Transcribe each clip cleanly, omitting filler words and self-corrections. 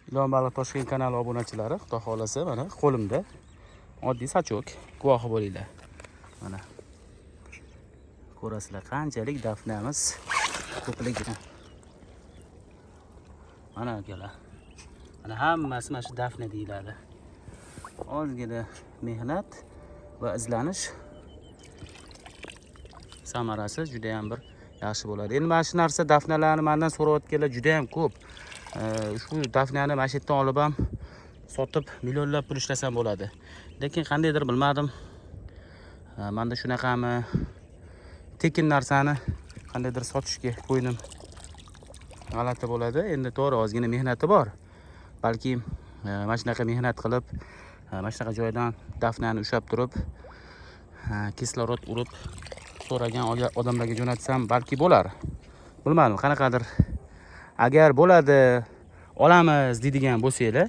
Ilon Baliq Toshkent kanali obunachilari, xudo xolasa, mana qo'limda oddiy sachok, guvohi bo'linglar. Mana ko'rasizlar qanchalik dafnamiz ko'pligini. Mana akalar. Mana hammasi mana shu dafna deyiladi. Ozgina mehnat va izlanish samarasi juda ham bir yaxshi bo'ladi. Endi mana shu narsa dafnalarni mendan so'rayotganlar juda ham ko'p. Ushbu dafnani mana shu yerdan olib ham sotib millionlab pul ishlasam bo'ladi. Lekin qandaydir bilmadim. Menda shunaqami tekin narsani qandaydir sotishga qo'ydim. G'alati bo'ladi. Endi to'g'ri ozgina mehnati bor. Balki mana shunaqa mehnat qilib, mana shunaqa joydan dafnani ushlab turib, kislorod urib so'ragan odamlarga jo'natsam balki bo'lar. Bilmadim, qanaqadir agar bo'ladi, olamiz deydigan bo'lsanglar,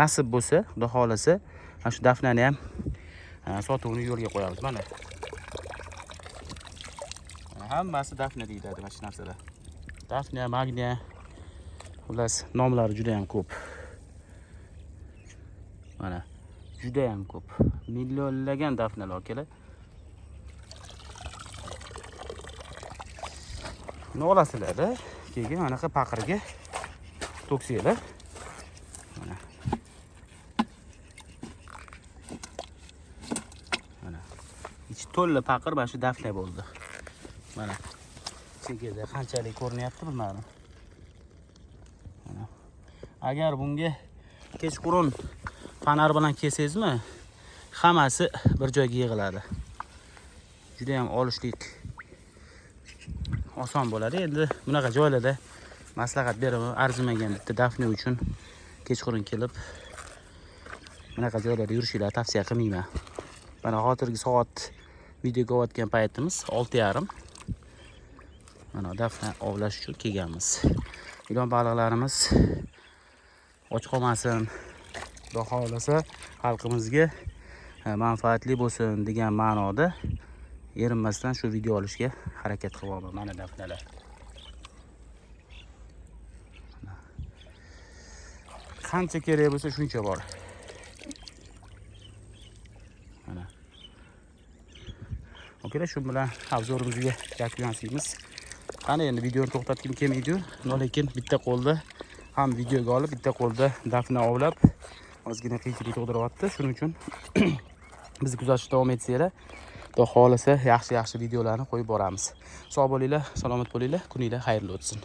nasib bo'lsa, xudo xolasa, mana shu dafnani ham sotuvni yo'lga qo'yamiz. Mana hammasi dafna deyiladi mana shu narsada. Dafna, magniya, xullas nomlari juda ham ko'p. Mana juda ham ko'p. Millionlagan dafnalar akalar. Buni olasizlar-da, keyin anaqa paqirga to'ksanglar. Mana. Mana. Ichi to'la paqir mana shu dafna bo'ldi. Mana. Chekada qanchalik ko'rinyapti bilmadim. Mana. Agar bunga kechqurun fanar bilan kelsangizmi, hammasi bir joyga yig'iladi. Juda ham olishlik oson bo'ladi. Endi bunaqa joylarda maslahat beraman, arzimagan bitta dafna uchun kechqurun kelib bunaqa joylarda yurishinglarni tavsiya qilmayman. Mana hozirgi soat video ko'rayotgan paytimiz 6:30. Mana dafna ovlash uchun kelganmiz. Ilon baliqlarimiz och qolmasin, xudo xolasa xalqimizga manfaatli bo'lsin degan ma'noda erinmasdan shu video olishga harakat qilyapman. Mana dafnalar. Qancha kerak bo'lsa shuncha bor. Mana. Okeylar, shu bilan avzorimizga yakun yasaymiz. Qani endi videoni to'xtatgim kelmaydi-yu, lekin bitta qo'lda ham videoga olib, bitta qo'lda dafna ovlab ozgina qiyinchilik tug'diryapti. Shuning uchun biz kuzatishda davom etsanglar, xudo xolasa yaxshi videolarni qo'yib boramiz. Sog' bo'linglar, salomat bo'linglar, kuninglar xayrli o'tsin.